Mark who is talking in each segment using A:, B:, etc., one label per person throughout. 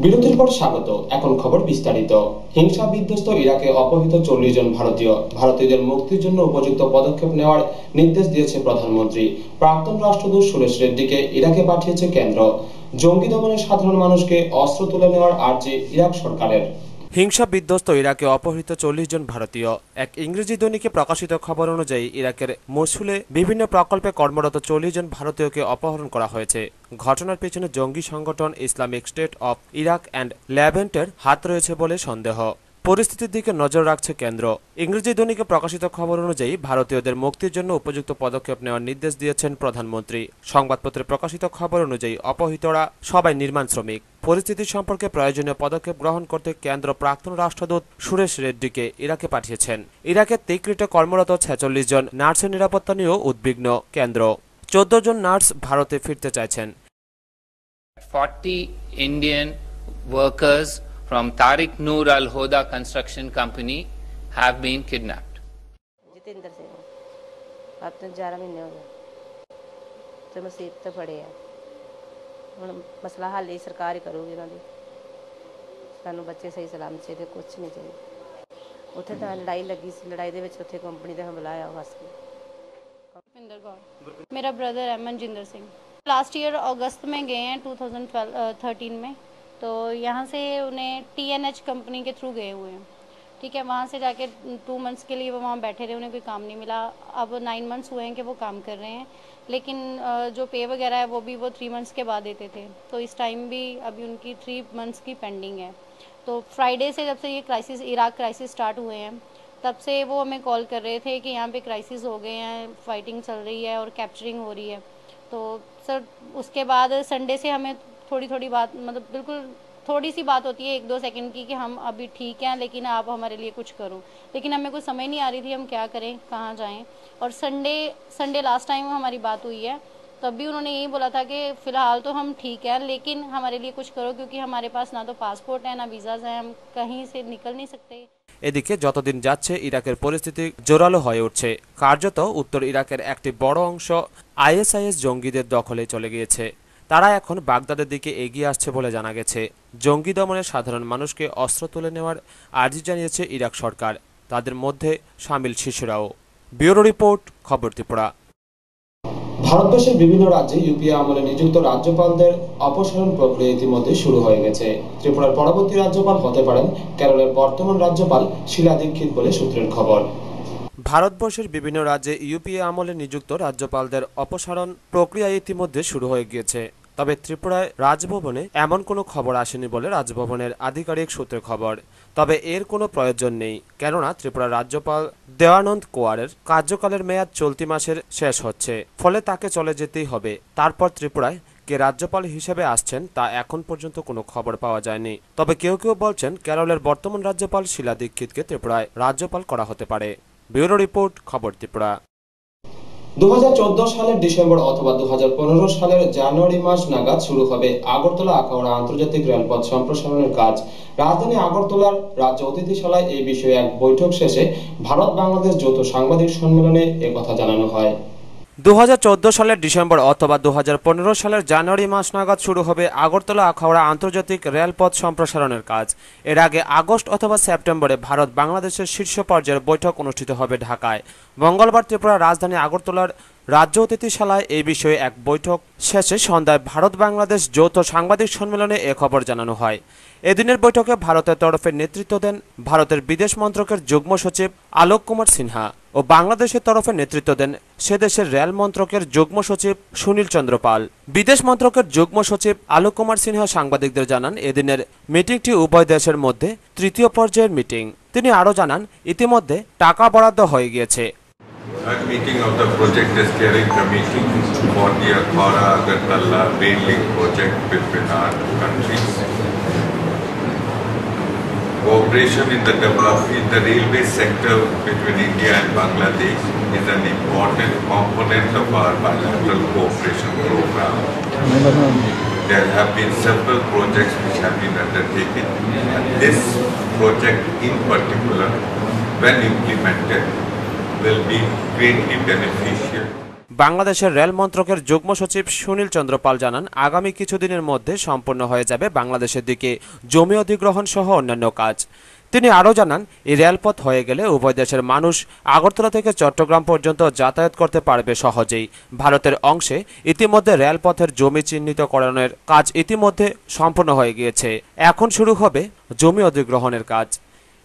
A: বিরতির পর স্বাগত। এখন খবর বিস্তারিত। হিংসা বিধ্বস্ত ইরাকে অপহৃত 40 জন ভারতীয়দের মুক্তির জন্য উপযুক্ত পদক্ষেপ নেওয়ার নির্দেশ দিয়েছে প্রধানমন্ত্রী। প্রাক্তন রাষ্ট্রদূত সুরেশ রেড্ডিকে ইরাকে পাঠিয়েছে কেন্দ্র। জঙ্গি দমনে সাধারণ মানুষকে অস্ত্র তুলে নেওয়ার আর্জি ইরাক সরকারের।
B: হিংসা বিধ্বস্ত ইরাকে অপহৃত 40 জন ভারতীয়। এক ইংরেজি দৈনিকে প্রকাশিত খবর অনুযায়ী ইরাকের মসুলে বিভিন্ন প্রকল্পে কর্মরত 40 জন ভারতীয়কে অপহরণ করা হয়েছে। ঘটনার পেছনে জঙ্গি সংগঠন Islamic State of Iraq and লেভেন্টের হাত রয়েছে বলে সন্দেহ। পরিস্থিতির দিকে নজর রাখছে কেন্দ্র। ইংরেজি দৈনিকে প্রকাশিত খবর অনুযায়ী ভারতীয়দের মুক্তির জন্য উপযুক্ত পদক্ষেপ নেওয়ার নির্দেশ দিয়েছেন প্রধানমন্ত্রী। সংবাদপত্রে প্রকাশিত খবর অনুযায়ী অপহৃতরা সবাই নির্মাণ শ্রমিক। পরিস্থিতি সম্পর্কে প্রয়োজনীয় পদক্ষেপ গ্রহণ করতে কেন্দ্র প্রাক্তন রাষ্ট্রদূত সুরেশ রেড্ডিকে ইরাকে পাঠিয়েছেন। ইরাকের তিকরিটে কর্মরত 46 জন নার্সের নিরাপত্তা নিয়েও উদ্বিগ্ন কেন্দ্র। 14 জন নার্স ভারতে ফিরতে চাইছেন।
C: 40 Indian workers from Tariq Noor Al Hoda Construction Company have been kidnapped.
D: Jitendra Singh अब तो 11 महीने हो गए तो मुसीबत पड़े है ਹੁਣ ਮਸਲਾ ਹੱਲ ਹੀ ਸਰਕਾਰ ਹੀ ਕਰੂਗੀ ਇਹਨਾਂ ਦੀ। ਸਾਨੂੰ ਬੱਚੇ ਸਹੀ ਸਲਾਮਤ ਚਾਹੀਦੇ, ਕੁਝ ਨਹੀਂ ਚਾਹੀਦਾ। ਉੱਥੇ ਤਾਂ ਲੜਾਈ ਲੱਗੀ ਸੀ, ਲੜਾਈ ਦੇ ਵਿੱਚ ਉੱਥੇ ਕੰਪਨੀ ਦਾ ਹਮਲਾ ਆਇਆ ਫਸ ਗਏ।
E: गुरपिंदर कौर, मेरा ब्रदर है मनजिंदर सिंह। लास्ट ईयर अगस्त में गए हैं 2013 में, तो यहाँ से उन्हें TNH कंपनी के थ्रू गए हुए हैं। ठीक है, वहाँ से जाके 2 मंथ्स के लिए वो वहाँ बैठे रहे, उन्हें कोई काम नहीं मिला। अब 9 मंथ्स हुए हैं कि वो काम कर रहे हैं, लेकिन जो पे वगैरह है वो भी वो 3 मंथ्स के बाद देते थे। तो इस टाइम भी अभी उनकी 3 मंथ्स की पेंडिंग है। तो फ्राइडे से जब से ये क्राइसिस, इराक क्राइसिस स्टार्ट हुए हैं, तब से वो हमें कॉल कर रहे थे कि यहाँ पे क्राइसिस हो गए हैं, फाइटिंग चल रही है और कैप्चरिंग हो रही है। तो सर उसके बाद संडे से हमें थोड़ी थोड़ी बात, मतलब बिल्कुल थोड़ी सी बात होती है 1-2 सेकंड की कि हम अभी ठीक हैं लेकिन आप हमारे लिए कुछ करो, लेकिन हमें कोई समझ नहीं आ रही थी हम क्या करें, कहाँ जाएं। और संडे लास्ट टाइम हमारी बात हुई है, तब भी उन्होंने यही बोला था कि फ़िलहाल तो हम ठीक है लेकिन हमारे लिए कुछ करो, क्योंकि हमारे पास ना तो पासपोर्ट है ना वीज़ाज़ हैं, हम कहीं से निकल नहीं सकते।
B: এদিকে যতদিন যাচ্ছে ইরাকের পরিস্থিতি জোরালো হয়ে উঠছে। কার্যত উত্তর ইরাকের একটি বড় অংশ ISIS জঙ্গিদের দখলে চলে গিয়েছে। তারা এখন বাগদাদের দিকে এগিয়ে আসছে বলে জানা গেছে। জঙ্গি দমনে সাধারণ মানুষকে অস্ত্র তুলে নেওয়ার আর্জি জানিয়েছে ইরাক সরকার, তাদের মধ্যে শামিল শিশুরাও। ব্যুরো রিপোর্ট, খবর ত্রিপুরা।
A: ভারতবর্ষের বিভিন্ন রাজ্যে ইউপিএ আমলে নিযুক্ত রাজ্যপালদের অপসারণ প্রক্রিয়া ইতিমধ্যে শুরু হয়ে গেছে। ত্রিপুরার পরবর্তী রাজ্যপাল হতে পারেন কেরলের বর্তমান রাজ্যপাল শীলা দীক্ষিত বলে সূত্রের খবর।
B: ভারতবর্ষের বিভিন্ন রাজ্যে ইউপিএ আমলে নিযুক্ত রাজ্যপালদের অপসারণ প্রক্রিয়া ইতিমধ্যে শুরু হয়ে গিয়েছে। তবে ত্রিপুরায় রাজভবনে এমন কোনো খবর আসেনি বলে রাজভবনের আধিকারিক সূত্রে খবর। তবে এর কোনো প্রয়োজন নেই, কেননা ত্রিপুরার রাজ্যপাল দেওয়ানন্দ কোয়ারের কার্যকালের মেয়াদ চলতি মাসের শেষ হচ্ছে, ফলে তাকে চলে যেতেই হবে। তারপর ত্রিপুরায় কে রাজ্যপাল হিসেবে আসছেন তা এখন পর্যন্ত কোনো খবর পাওয়া যায়নি। তবে কেউ কেউ বলছেন কেরলের বর্তমান রাজ্যপাল শীলা দীক্ষিতকে ত্রিপুরায় রাজ্যপাল করা হতে পারে। ব্যুরো রিপোর্ট, খবর ত্রিপুরা।
A: 2014 সালের ডিসেম্বর অথবা 2015 সালের জানুয়ারি মাস নাগাদ শুরু হবে আগরতলা আখাউড়া আন্তর্জাতিক রেলপথ সম্প্রসারণের কাজ। রাজধানী আগরতলার রাজ্য অতিথিশালায় এই বিষয়ে এক বৈঠক শেষে ভারত বাংলাদেশ যৌথ সাংবাদিক সম্মেলনে একথা জানানো হয়।
B: 2014 সালের ডিসেম্বর অথবা 2015 সালের জানুয়ারি মাস নাগাদ শুরু হবে আগরতলা আখাউড়া আন্তর্জাতিক রেলপথ সম্প্রসারণের কাজ। এর আগে আগস্ট অথবা সেপ্টেম্বরে ভারত বাংলাদেশের শীর্ষ পর্যায়ের বৈঠক অনুষ্ঠিত হবে ঢাকায়। মঙ্গলবার ত্রিপুরার রাজধানী আগরতলার রাজ্য অতিথিশালায় এই বিষয়ে এক বৈঠক শেষে সন্ধ্যায় ভারত বাংলাদেশ যৌথ সাংবাদিক সম্মেলনে এ খবর জানানো হয়। এদিনের বৈঠকে ভারতের তরফে নেতৃত্ব দেন ভারতের বিদেশ মন্ত্রকের যুগ্ম সচিব আলোক কুমার সিনহা ও বাংলাদেশের তরফে নেতৃত্ব দেন সে দেশের রেল মন্ত্রকের যুগ্ম সচিব সুনীল চন্দ্র পাল। বিদেশ মন্ত্রকের যুগ্ম সচিব আলোক কুমার সিনহা সাংবাদিকদের জানান, এদিনের মিটিংটি উভয় দেশের মধ্যে তৃতীয় পর্যায়ের মিটিং। তিনি আরও জানান, ইতিমধ্যে টাকা বরাদ্দ হয়ে গিয়েছে।
F: Third meeting of the project steering committee for the Akhara-Agartala rail link project between our countries. Cooperation in the development in the railway sector between India and Bangladesh is an important component of our bilateral cooperation program. There have been several projects which have been undertaken, and this project in particular, when implemented, will be greatly beneficial
B: বাংলাদেশের rail মন্ত্রকের যুগ্ম সচিব সুনীল চন্দ্র পাল জানান, আগামী কিছুদিনের মধ্যে সম্পন্ন হয়ে যাবে বাংলাদেশের দিকে জমি অধিগ্রহণ সহ অন্যান্য কাজ। তিনি আরও জানান, এই রেলপথ হয়ে গেলে উভয় দেশের মানুষ আগরতলা থেকে চট্টগ্রাম পর্যন্ত যাতায়াত করতে পারবে সহজেই। ভারতের অংশে ইতিমধ্যে রেলপথের জমি চিহ্নিতকরণের কাজ ইতিমধ্যে সম্পন্ন হয়ে গিয়েছে। এখন শুরু হবে জমি অধিগ্রহণের কাজ।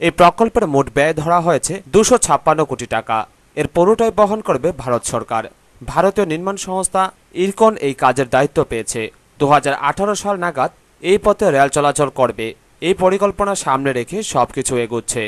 B: এই প্রকল্পের মোট ব্যয় ধরা হয়েছে 256 কোটি টাকা। এর পুরোটাই বহন করবে ভারত সরকার। ভারতীয় নির্মাণ সংস্থা ইরকন এই কাজের দায়িত্ব পেয়েছে। 2018 সাল নাগাদ এই পথে রেল চলাচল করবে। এই পরিকল্পনা সামনে রেখে সবকিছু এগোচ্ছে।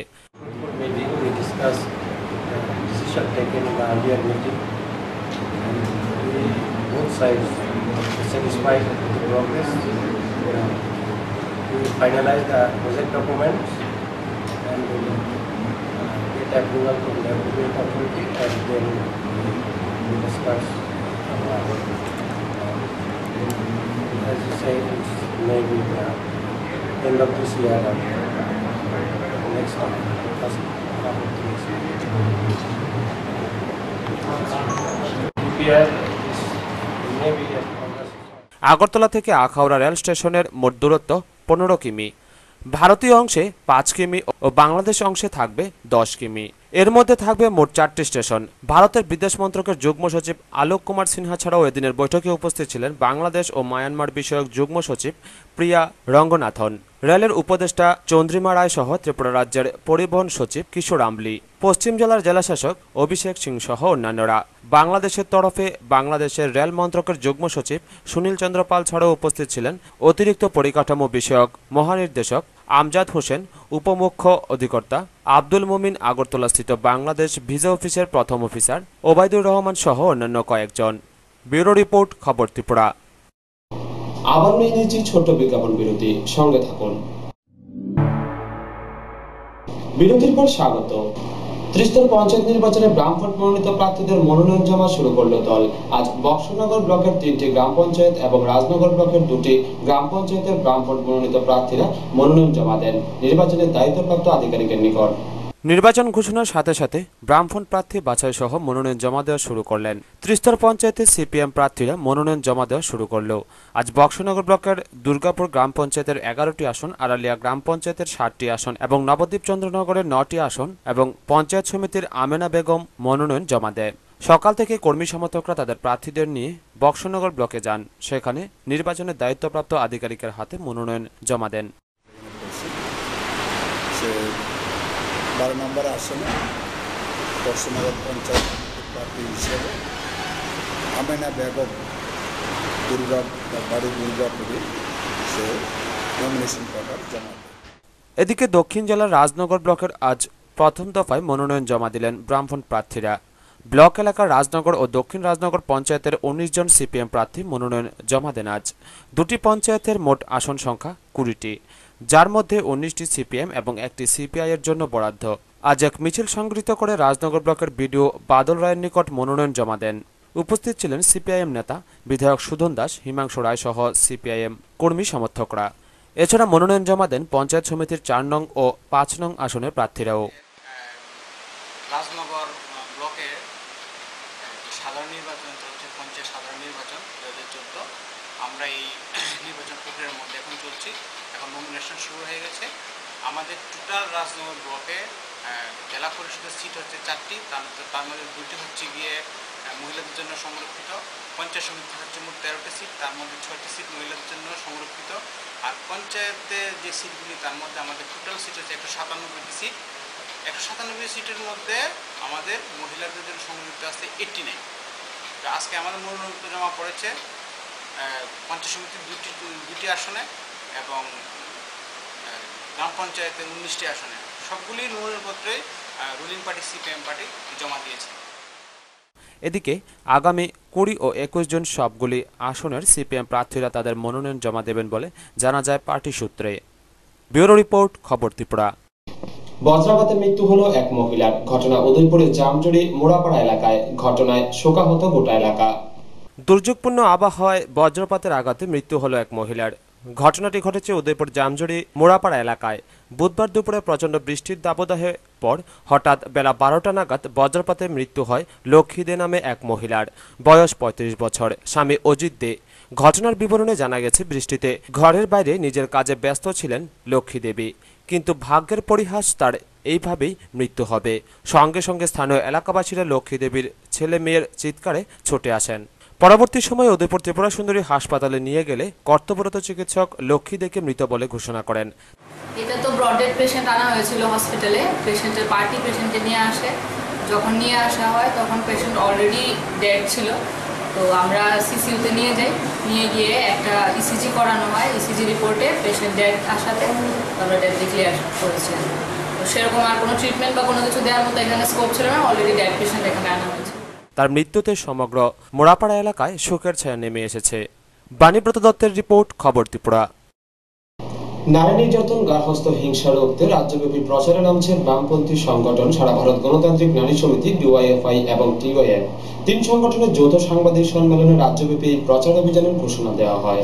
G: approval from the appropriate authority and then we discuss as you say, it's maybe the end of this year or next time, first half of this year. Maybe
B: Agartala থেকে আখাউড়া রেল স্টেশনের মোট দূরত্ব 15 কিমি। ভারতীয় অংশে 5 কিমি ও বাংলাদেশ অংশে থাকবে 10 কিমি। এর মধ্যে থাকবে মোট 4টি স্টেশন। ভারতের বিদেশ মন্ত্রকের যুগ্ম সচিব আলোক কুমার সিনহা ছাড়াও এদিনের বৈঠকে উপস্থিত ছিলেন বাংলাদেশ ও মায়ানমার বিষয়ক যুগ্ম সচিব প্রিয়া রঙ্গনাথন, রেলের উপদেষ্টা চন্দ্রিমা রায় সহ ত্রিপুরা রাজ্যের পরিবহন সচিব কিশোর আমলি, পশ্চিম জেলার জেলাশাসক অভিষেক সিং সহ অন্যান্যরা। বাংলাদেশের তরফে বাংলাদেশের রেল মন্ত্রকের যুগ্ম সচিব সুনীল চন্দ্র পাল ছাড়াও উপস্থিত ছিলেন অতিরিক্ত পরিকাঠামো বিষয়ক মহানির্দেশক আমজাদ হোসেন, উপমুখ্য অধিকর্তা আব্দুল মুমিন, আগরতলাস্থিত বাংলাদেশ ভিসা অফিসের প্রথম অফিসার ওবায়দুর রহমান সহ অন্যান্য কয়েকজন। ব্যুরো রিপোর্ট, খবর ত্রিপুরা।
A: আবার নিয়ে নিচ্ছি ছোট্ট বিজ্ঞাপন বিরতি, সঙ্গে থাকুন। বিরতির পর স্বাগত। ত্রিস্তর পঞ্চায়েত নির্বাচনে ব্রাহ্মণফোর্ট মনোনীত প্রার্থীদের মনোনয়ন জমা শুরু করল দল। আজ বক্সনগর ব্লকের 3টি গ্রাম পঞ্চায়েত এবং রাজনগর ব্লকের 2টি গ্রাম পঞ্চায়েতের ব্রাহ্মণফোর্ট মনোনীত প্রার্থীরা মনোনয়ন জমা দেন নির্বাচনের দায়িত্বপ্রাপ্ত আধিকারিকের নিকট।
B: নির্বাচন ঘোষণার সাথে সাথে ব্রাহ্মণ প্রার্থী বাছাই সহ মনোনয়ন জমা দেওয়া শুরু করলেন। ত্রিস্তর পঞ্চায়েতে সিপিএম প্রার্থীরা মনোনয়ন জমা দেওয়া শুরু করলেও আজ বক্সনগর ব্লকের দুর্গাপুর গ্রাম পঞ্চায়েতের 11টি আসন, আড়ালিয়া গ্রাম পঞ্চায়েতের 7টি আসন এবং নবদ্বীপ চন্দ্রনগরের 9টি আসন এবং পঞ্চায়েত সমিতির আমেনা বেগম মনোনয়ন জমা দেয়। সকাল থেকে কর্মী সমর্থকরা তাদের প্রার্থীদের নিয়ে বক্সনগর ব্লকে যান। সেখানে নির্বাচনের দায়িত্বপ্রাপ্ত আধিকারিকের হাতে মনোনয়ন জমা দেন।
H: 12 নম্বর আসনে বক্সনগর পঞ্চায়েত প্রার্থী হিসেবে আমেনা বেগম দুর্গাপুরে সে নমিনেশন পেপার জমা দেয়।
B: এদিকে দক্ষিণ জেলার রাজনগর ব্লকের আজ প্রথম দফায় মনোনয়ন জমা দিলেন ব্রাহ্মণ প্রার্থীরা। ব্লক এলাকার রাজনগর ও দক্ষিণ রাজনগর পঞ্চায়েতের 19 জন সিপিএম প্রার্থী মনোনয়ন জমা দেন। আজ দুটি পঞ্চায়েতের মোট আসন সংখ্যা 20টি, যার মধ্যে 19টি সিপিএম এবং 1টি সিপিআই এর জন্য বরাদ্দ। আজ এক মিছিল সংগঠিত করে রাজনগর ব্লকের বিডিও বাদল রায়ের নিকট মনোনয়ন জমা দেন। উপস্থিত ছিলেন সিপিআইএম নেতা বিধায়ক সুধন দাস, হিমাংশু রায় সহ সিপিআইএম কর্মী সমর্থকরা। এছাড়া মনোনয়ন জমা দেন পঞ্চায়েত সমিতির 4 নং ও 5 নং আসনের প্রার্থীরাও।
I: রাজনগর ব্লকে সাধারণ নির্বাচন চলছে, পঞ্চায়েত সাধারণ নির্বাচন 2014। আমরা এই নির্বাচন প্রক্রিয়ার মধ্যে এখন চলছি। এখন নমিনেশন শুরু হয়ে গেছে। আমাদের টোটাল রাজনগর ব্লকে জেলা পরিষদের সিট হচ্ছে 4টি, তার মধ্যে 2টি হচ্ছে গিয়ে মহিলাদের জন্য সংরক্ষিত। পঞ্চায়েত সমিতি হচ্ছে মোট 13টি সিট, তার মধ্যে 6টি সিট মহিলাদের জন্য সংরক্ষিত। আর পঞ্চায়েতের যে সিটগুলি তার মধ্যে আমাদের টোটাল সিট হচ্ছে 197টি সিট। 197 সিটের মধ্যে আমাদের মহিলাদের জন্য সংরক্ষিত আছে 89। তো আজকে আমাদের মনোনয়ন জমা পড়েছে পঞ্চায়েত সমিতির 2টি আসনে এবং গ্রাম পঞ্চায়েতের 19টি আসনে। সবগুলি মনোনয়নপত্রে রুলিং পার্টি সিপিএম পার্টি জমা দিয়েছে।
B: এদিকে আগামী 20 ও 21 জন সবগুলি আসনের সিপিএম প্রার্থীরা তাদের মনোনয়ন জমা দেবেন বলে জানা যায় পার্টি সূত্রে। ব্যুরো রিপোর্ট, খবর ত্রিপুরা।
A: বজ্রাঘাতে মৃত্যু হলো এক মহিলার। ঘটনা উদয়পুরের জামজড়ি মোড়াপাড়া এলাকায়। ঘটনায় শোকাহত গোটা এলাকা।
B: দুর্যোগপূর্ণ আবহাওয়ায় বজ্রপাতের আঘাতে মৃত্যু হলো এক মহিলার। ঘটনাটি ঘটেছে উদয়পুর জামজুড়ি মোড়াপাড়া এলাকায়। বুধবার দুপুরে প্রচণ্ড বৃষ্টির দাবদাহের পর হঠাৎ বেলা 12টা নাগাদ বজ্রপাতে মৃত্যু হয় লক্ষ্মী দে নামে এক মহিলার। বয়স 35 বছর, স্বামী অজিত দে। ঘটনার বিবরণে জানা গেছে, বৃষ্টিতে ঘরের বাইরে নিজের কাজে ব্যস্ত ছিলেন লক্ষ্মী দেবী, কিন্তু ভাগ্যের পরিহাস তার এইভাবেই মৃত্যু হবে। সঙ্গে সঙ্গে স্থানীয় এলাকাবাসীরা লক্ষ্মী দেবীর ছেলে মেয়ের চিৎকারে ছুটে আসেন। পরবর্তী সময়ে উদয়পুর ত্রিপুরা সুন্দরী হাসপাতালে নিয়ে গেলে কর্তব্যরত চিকিৎসক লক্ষ্মী দেকে মৃত বলে ঘোষণা করেন।
J: এটা তো ব্রডেড পেশেন্ট আনা হয়েছিল হসপিটালে, পেশেন্টের পার্টি পেশেন্টকে নিয়ে আসে। যখন নিয়ে আসা হয় তখন পেশেন্ট অলরেডি ডেড ছিল, তো আমরা সিসিউতে নিয়ে যাই। নিয়ে গিয়ে একটা ইসিজি করানো হয়। ইসিজি রিপোর্টে পেশেন্ট ডেড আসাতে আমরা ডেড ডিক্লেয়ার করেছিলাম। তো সেরকম আর কোনো ট্রিটমেন্ট বা কোনো কিছু দেওয়ার মতো এখানে স্কোপ ছিল না, অলরেডি ডেড পেশেন্ট এখানে আনা হয়েছে।
B: তার মৃত্যুতে সমগ্র মোড়াপাড়া এলাকায় শোকের ছায়া নেমে এসেছে। বাণীব্রত দত্তের রিপোর্ট, খবর ত্রিপুরা।
A: নারী নির্যাতন, গার্হস্থ্য হিংসা রুখতে রাজ্যব্যাপী প্রচারে নামছে বামপন্থী সংগঠন সারা ভারত গণতান্ত্রিক নারী সমিতি, ডিওয়াইএফআই এবং টিওএফ। 3 সংগঠনের যৌথ সাংবাদিক সম্মেলনে রাজ্যব্যাপী এই প্রচার অভিযানের ঘোষণা দেওয়া হয়।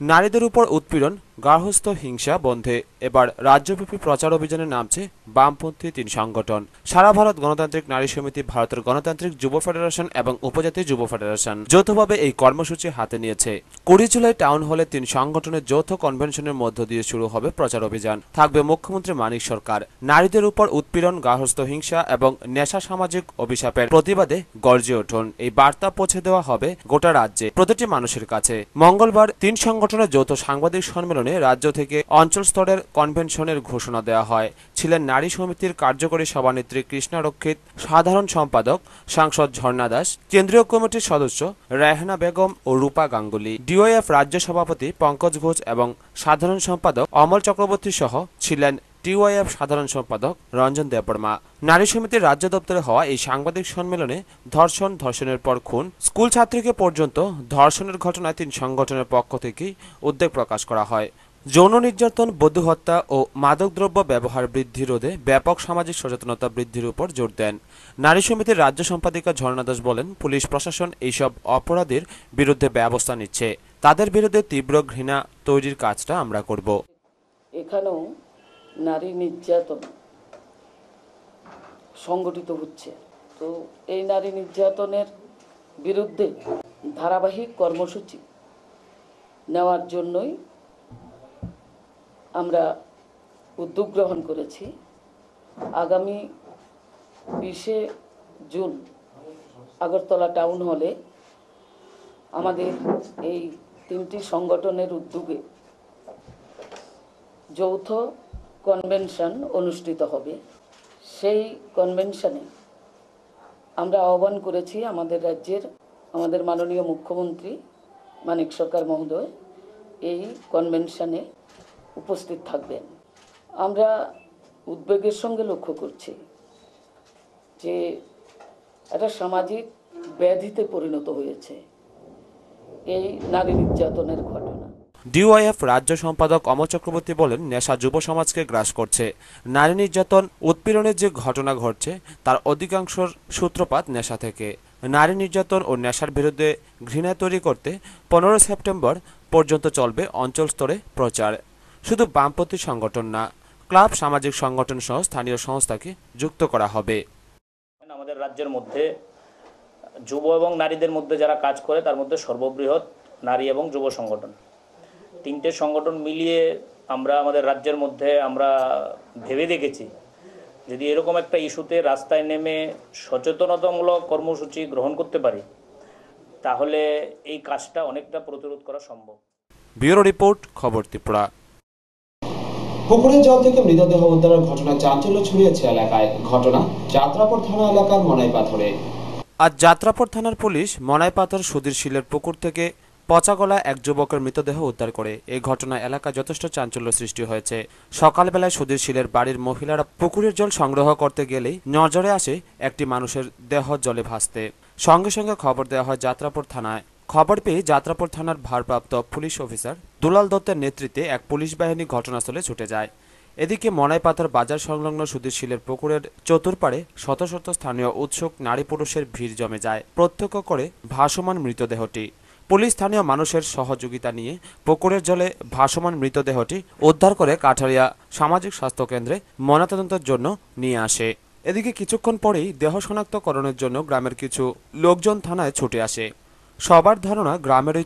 B: নারীদের উপর উৎপীড়ন, গার্হস্থ্য হিংসা বন্ধে এবার রাজ্যব্যাপী প্রচার অভিযানে নামছে বামপন্থী 3 সংগঠন সারা ভারত গণতান্ত্রিক নারী সমিতি, ভারতের গণতান্ত্রিক যুব ফেডারেশন এবং উপজাতি যুব ফেডারেশন যৌথভাবে এই কর্মসূচি হাতে নিয়েছে। 20 জুলাই টাউন হলে 3 সংগঠনের যৌথ কনভেনশনের মধ্য দিয়ে শুরু হবে প্রচার অভিযান। থাকবে মুখ্যমন্ত্রী মানিক সরকার। নারীদের উপর উৎপীড়ন, গার্হস্থ্য হিংসা এবং নেশা সামাজিক অভিশাপের প্রতিবাদে গর্জে উঠুন, এই বার্তা পৌঁছে দেওয়া হবে গোটা রাজ্যে প্রতিটি মানুষের কাছে। মঙ্গলবার 3 সংগঠনের যৌথ সাংবাদিক সম্মেলনে রাজ্য থেকে অঞ্চল স্তরের কনভেনশনের ঘোষণা দেওয়া হয়। ছিলেন নারী সমিতির কার্যকরী সভানেত্রী কৃষ্ণা রক্ষিত, সাধারণ সম্পাদক সাংসদ ঝর্ণা দাস, কেন্দ্রীয় কমিটির সদস্য রেহানা বেগম ও রূপা গাঙ্গুলি, ডিওএফ রাজ্য সভাপতি পঙ্কজ ঘোষ এবং সাধারণ সম্পাদক অমল চক্রবর্তী সহ ছিলেন টিওয়াইএফ সাধারণ সম্পাদক রঞ্জন দেববর্মা। নারী সমিতির রাজ্য দপ্তরে হওয়া এই সাংবাদিক সম্মেলনে ধর্ষণ, ধর্ষণের পর খুন, স্কুল ছাত্রীকে পর্যন্ত ধর্ষণের ঘটনায় 3 সংগঠনের পক্ষ থেকেই উদ্বেগ প্রকাশ করা হয়। যৌন নির্যাতন, বধূ হত্যা ও মাদকদ্রব্য ব্যবহার বৃদ্ধি রোধে ব্যাপক সামাজিক সচেতনতা বৃদ্ধির উপর জোর দেন। নারী সমিতির রাজ্য সম্পাদিকা ঝর্ণা দাস বলেন, পুলিশ প্রশাসন এইসব অপরাধীর বিরুদ্ধে ব্যবস্থা নিচ্ছে। তাদের বিরুদ্ধে তীব্র ঘৃণা তৈরির কাজটা আমরা করব।
K: এখানেও নারী নির্যাতন সংগঠিত হচ্ছে, তো এই নারী নির্যাতনের বিরুদ্ধে ধারাবাহিক কর্মসূচি নেওয়ার জন্যই আমরা উদ্যোগ গ্রহণ করেছি। আগামী 20শে জুন আগরতলা টাউন হলে আমাদের এই 3টি সংগঠনের উদ্যোগে যৌথ কনভেনশন অনুষ্ঠিত হবে। সেই কনভেনশনে আমরা আহ্বান করেছি আমাদের রাজ্যের আমাদের মাননীয় মুখ্যমন্ত্রী মানিক সরকার মহোদয় এই কনভেনশনে উপস্থিত থাকবেন। আমরা উদ্বেগের সঙ্গে লক্ষ্য করছি যে একটা সামাজিক ব্যাধিতে পরিণত হয়েছে এই নারী নির্যাতনের ঘটনা।
B: ডিওয়াইএফ রাজ্য সম্পাদক অমল চক্রবর্তী বলেন, নেশা যুব সমাজকে গ্রাস করছে। নারী নির্যাতন, উৎপীড়নের যে ঘটনা ঘটছে তার অধিকাংশর সূত্রপাত নেশা থেকে। নারী নির্যাতন ও নেশার বিরুদ্ধে ঘৃণা তৈরি করতে 15 সেপ্টেম্বর পর্যন্ত চলবে অঞ্চল স্তরে প্রচার। শুধু বামপন্থী সংগঠন না, ক্লাব, সামাজিক সংগঠন সহ স্থানীয় সংস্থাকে যুক্ত করা হবে।
L: আমাদের রাজ্যের মধ্যে যুব এবং নারীদের মধ্যে যারা কাজ করে তার মধ্যে সর্ববৃহৎ নারী এবং যুব সংগঠন। 3টে সংগঠন মিলিয়ে আমরা আমাদের রাজ্যের মধ্যে আমরা ভেবে দেখেছি যদি এরকম একটা ইস্যুতে রাস্তায় নেমে সচেতনতামূলক কর্মসূচি গ্রহণ করতে পারি তাহলে এই কাজটা অনেকটা প্রতিরোধ করা সম্ভব।
B: ব্যুরো রিপোর্ট, খবর ত্রিপুরা।
A: পুকুরের জল থেকে মৃতদেহ উদ্ধারের ঘটনায় চাঞ্চল্য ছড়িয়েছে এলাকায়। ঘটনা যাত্রাপুর থানা এলাকার মনাইপাথরে।
B: আজ যাত্রাপুর থানার পুলিশ মনাইপাথর সুধীর শীলের পুকুর থেকে পচা গলা এক যুবকের মৃতদেহ উদ্ধার করে। এই ঘটনায় এলাকায় যথেষ্ট চাঞ্চল্য সৃষ্টি হয়েছে। সকালবেলায় সুধীর শীলের বাড়ির মহিলারা পুকুরের জল সংগ্রহ করতে গেলেই নজরে আসে একটি মানুষের দেহ জলে ভাসতে। সঙ্গে সঙ্গে খবর দেওয়া হয় যাত্রাপুর থানায়। খবর পেয়ে যাত্রাপুর থানার ভারপ্রাপ্ত পুলিশ অফিসার দুলাল দত্তের নেতৃত্বে এক পুলিশ বাহিনী ঘটনাস্থলে ছুটে যায়। এদিকে মনাইপাথর বাজার সংলগ্ন সুধীর শীলের পুকুরের চতুর্পাড়ে শত শত স্থানীয় উৎসুক নারী পুরুষের ভিড় জমে যায় প্রত্যক্ষ করে ভাসমান মৃতদেহটি। পুলিশ স্থানীয় মানুষের সহযোগিতা নিয়ে পুকুরের জলে ভাসমান মৃতদেহটি উদ্ধার করে কাঠারিয়া সামাজিক স্বাস্থ্য কেন্দ্রে ময়নাতদন্তের জন্য নিয়ে আসে। এদিকে কিছুক্ষণ পরেই দেহ শনাক্তকরণের জন্য গ্রামের কিছু লোকজন থানায় ছুটে আসে। সবার ধারণা গ্রামেরই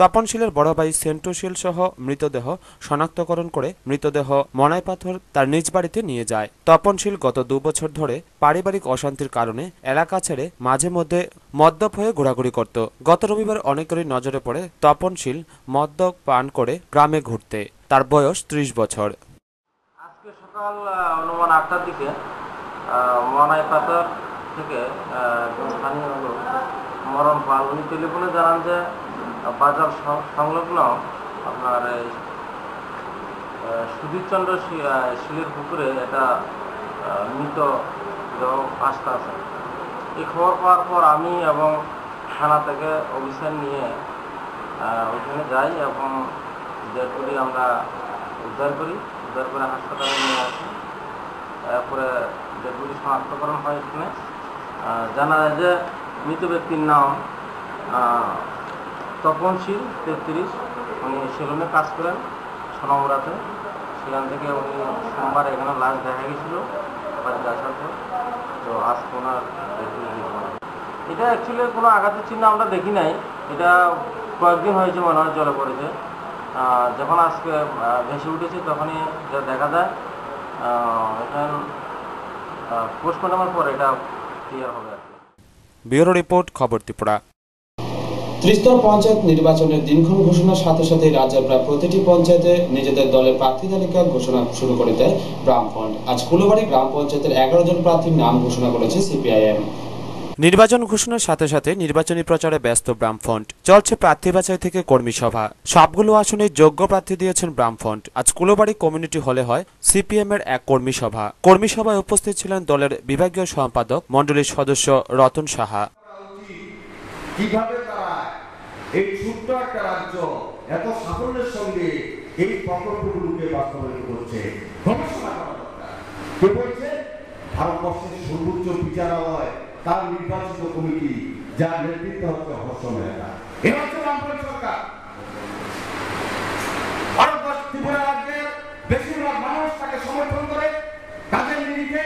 B: তপনশীলের বড় ভাই সেন্টুশীল সহ মৃতদেহ শনাক্তকরণ করে মৃতদেহ মনাইপাথর তার নিজ বাড়িতে নিয়ে যায়। তপনশীল গত 2 বছর ধরে পারিবারিক অশান্তির কারণে এলাকা ছেড়ে মাঝে মধ্যে মদ্যপ হয়ে ঘোরাঘুরি করত। গত রবিবার অনেকেরই নজরে পড়ে তপনশীল মদ্য পান করে গ্রামে ঘুরতে। তার বয়স 30 বছর।
M: আজকে সকাল অনুমান 8টার দিকে মনাইপাথর থেকে স্থানীয় লোক মরণ পাল উনি টেলিফোনে জানান যে বাজার সংলগ্ন আপনার সুধীরচন্দ্র শিলের পুকুরে একটা মৃত আস্থা আছে। এই খবর পাওয়ার পর আমি এবং থানা থেকে অভিযান নিয়ে ওইখানে যাই এবং ডেড বডি আমরা উদ্ধার করে হাসপাতালে নিয়ে আসি। এরপরে ডেড বডি শনাক্তকরণ হয়। এখানে জানা যায় যে মৃত ব্যক্তির নাম তপনশীল 33। উনি সেলুনে কাজ করেন সোনামুড়াতে। সেখান থেকে উনি সোমবার এখানে লাশ দেখা গেছিল বাড়িতে আসার পর। তো আজকে ওনার এটা অ্যাকচুয়ালি কোনো আঘাতের চিহ্ন আমরা দেখি নাই। এটা কয়েকদিন হয়েছে মনে হয় জলে পড়েছে। যখন আজকে ভেসে উঠেছে তখনই যা দেখা যায়। এখন পোস্টমর্টমের পর এটা ক্লিয়ার হবে।
B: ব্যুরো রিপোর্ট, খবর ত্রিপুরা।
A: ত্রিস্তর পঞ্চায়েত নির্বাচনের দিনক্ষণ ঘোষণার সাথে সাথে রাজ্যের প্রায় প্রতিটি পঞ্চায়েতে নিজেদের দলের প্রার্থী তালিকা ঘোষণা শুরু করে দেয় বামফ্রন্ট। আজ কুলবাড়ি গ্রাম পঞ্চায়েতের 11 জন প্রার্থীর নাম ঘোষণা করেছে সিপিআইএম।
B: নির্বাচন ঘোষণার সাথে সাথে নির্বাচনী প্রচারে ব্যস্ত বামফ্রন্ট। চলছে প্রার্থী বাছাই থেকে কর্মী সভা। সবগুলো আসনে যোগ্য প্রার্থী দিয়েছেন বামফ্রন্ট। আজ কুলবাড়ি কমিউনিটি হলে হয় সিপিএম এর এক কর্মী সভা। কর্মী সভায় উপস্থিত ছিলেন দলের বিভাগীয় সম্পাদক মণ্ডলীর সদস্য রতন সাহা।
N: কিভাবে তারা এই ছোট্ট একটা রাজ্য এত সাফল্যের সঙ্গে এই প্রকল্পগুলোকে বাস্তবায়ন করছে, গবেষণা করা দরকার। কে বলছে? ভারতবর্ষের সর্বোচ্চ বিচারালয় তার নির্বাচিত কমিটি, যার নেতৃত্ব হচ্ছে হর্ষ মেহতা। এ হচ্ছে বামফ্রন্ট সরকার। ভারতবর্ষ ত্রিপুরা রাজ্যের বেশিরভাগ মানুষ তাকে সমর্থন করে। কাজের নিরিখে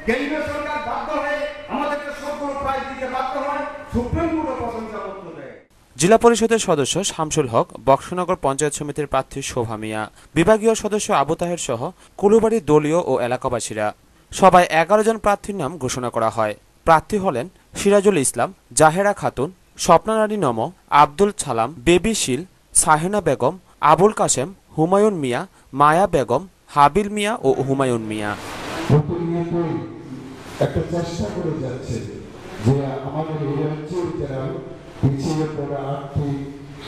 N: কেন্দ্রীয় সরকার বাধ্য হয়ে আমাদেরকে সবগুলো প্রায় দিতে বাধ্য হয়। সুপ্রিম কোর্টও প্রশংসা করতে দেয়।
B: জেলা পরিষদের সদস্য শামসুল হক, বক্সনগর পঞ্চায়েত সমিতির প্রার্থী শোভা মিয়া, বিভাগীয় সদস্য আবু তাহের সহ কুলুবাড়ির দলীয় ও এলাকাবাসীরা। সবাই 11 জন প্রার্থীর নাম ঘোষণা করা হয়। প্রার্থী হলেন সিরাজুল ইসলাম, জাহেরা খাতুন, স্বপ্নারানী নম, আব্দুল সালাম, বেবি শীল, সাহেনা বেগম, আবুল কাশেম, হুমায়ুন মিয়া, মায়া বেগম, হাবিল মিয়া ও হুমায়ুন মিয়া।
N: একটা চেষ্টা করে যাচ্ছে যে আমাদের এই রাজ্যের যারা পিছিয়ে পড়া আর্থিক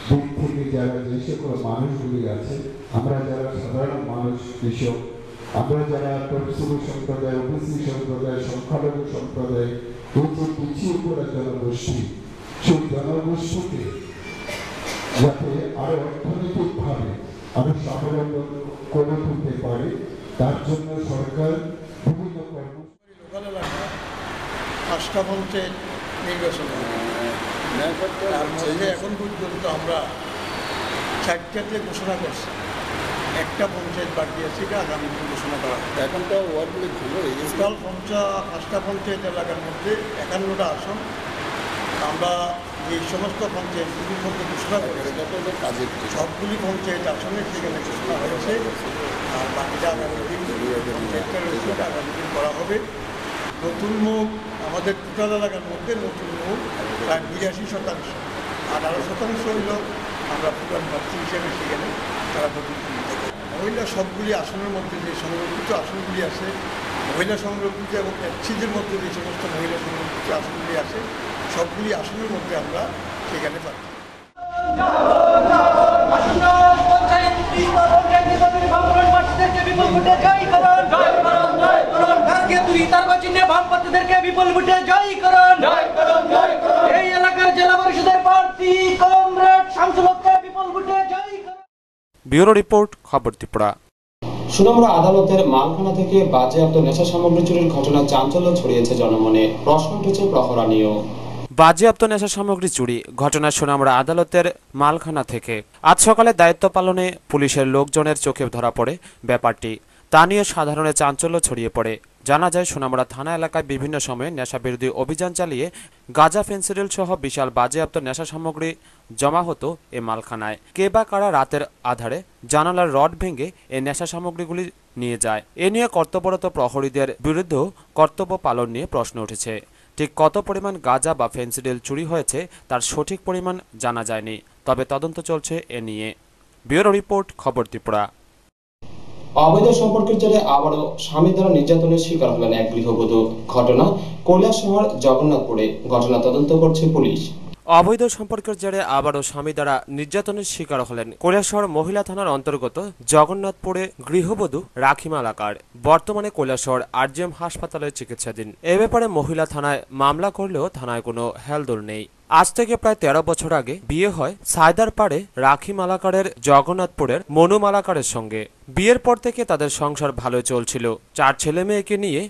N: দিক থেকে যারা যে সকল মানুষগুলি আছে, আমরা যারা সাধারণ মানুষ, কৃষক, আমরা যারা তফসিলি সম্প্রদায়, ওবিসি সম্প্রদায়, সংখ্যালঘু সম্প্রদায়, এই যে পিছিয়ে পড়া জনগোষ্ঠী, সেই জনগোষ্ঠীকে যাতে আরো অর্থনৈতিকভাবে আরো স্বাবলম্বন করে তুলতে পারে, তার জন্য সরকার বিভিন্ন
H: পাঁচটা পঞ্চায়েত নির্বাচন। তার মধ্যে এখন পর্যন্ত আমরা 4টাতে ঘোষণা করছি, একটা পঞ্চায়েত বাকি আছে, এটা আগামী দিন ঘোষণা করা। এখন তো ওয়ার্ডগুলি ভালো হয়ে গেছে। টোটাল 5টা পঞ্চায়েত এলাকার মধ্যে 51টা আসন আমরা এই সমস্ত পঞ্চায়েতগুলির মধ্যে ঘোষণা করেছি। সবগুলি পঞ্চায়েত আসনে সেখানে ঘোষণা হয়েছে। আর বাকিটা আগামী দিন পঞ্চায়েতটা রয়েছে, আগামী দিন করা হবে। নতুন মুখ আমাদের টোটাল এলাকার মধ্যে নতুন মুখ প্রায় 82%, আর 18% হইল আমরা পুরান প্রার্থী হিসেবে সেখানে তারা ভোট দিতে। মহিলা সবগুলি আসনের মধ্যে যে সংরক্ষিত আসনগুলি আছে, মহিলা সংরক্ষিত এবং এফসিদের মধ্যে যে সমস্ত মহিলা সংরক্ষিত আসনগুলি আছে, সবগুলি আসনের মধ্যে আমরা সেখানে পাচ্ছি।
B: ব্যুরো রিপোর্ট, খবর ত্রিপুরা।
A: সুনামুড়া আদালতের মালখানা থেকে বাজেয়াপ্ত নেশা সামগ্রী চুরির ঘটনা চাঞ্চল্য ছড়িয়েছে জনমনে। প্রশ্ন উঠেছে প্রহরা নিয়েও।
B: বাজেয়াপ্ত নেশা সামগ্রী চুরি। ঘটনার সোনামুড়া আদালতের মালখানা থেকে আজ সকালে দায়িত্ব পালনে পুলিশের লোকজনের চোখে ধরা পড়ে ব্যাপারটি। তা নিয়ে সাধারণে চাঞ্চল্য ছড়িয়ে পড়ে। জানা যায়, সোনামুড়া থানা এলাকায় বিভিন্ন সময়ে নেশা বিরোধী অভিযান চালিয়ে গাঁজা, ফেন্সিডিল সহ বিশাল বাজেয়াপ্ত নেশা সামগ্রী জমা হতো এ মালখানায়। কে বা কারা রাতের আধারে জানালার রড ভেঙে এই নেশা সামগ্রীগুলি নিয়ে যায়। এ নিয়ে কর্তব্যরত প্রহরীদের বিরুদ্ধেও কর্তব্য পালন নিয়ে প্রশ্ন উঠেছে। ঠিক কত পরিমাণ গাঁজা বা ফেন্সিডিল চুরি হয়েছে তার সঠিক পরিমাণ জানা যায়নি, তবে তদন্ত চলছে এ নিয়ে। ব্যুরো রিপোর্ট, খবর ত্রিপুরা।
A: অবৈধ সম্পর্কের জেরে আবারও স্বামী দ্বারা নির্যাতনের শিকার হলেন এক গৃহবধূ। ঘটনা কৈলাসহর জগন্নাথপুরে। ঘটনা তদন্ত করছে পুলিশ।
B: অবৈধ সম্পর্কের জেরে আবারও স্বামী দ্বারা নির্যাতনের শিকার হলেন কৈলাসহর মহিলা থানার অন্তর্গত জগন্নাথপুরে গৃহবধূ রাখি মালাকার। বর্তমানে কৈলাসহর আরজিএম হাসপাতালে চিকিৎসাধীন। এ ব্যাপারে মহিলা থানায় মামলা করলেও থানায় কোনো হেলদোল নেই। আজ থেকে প্রায় 13 বছর আগে বিয়ে হয় সায়দার পাড়ে রাখি মালাকারের জগন্নাথপুরের মনু মালাকারের সঙ্গে। বিয়ের পর থেকে তাদের সংসার ভালোই চলছিল। 4 ছেলে মেয়েকে নিয়ে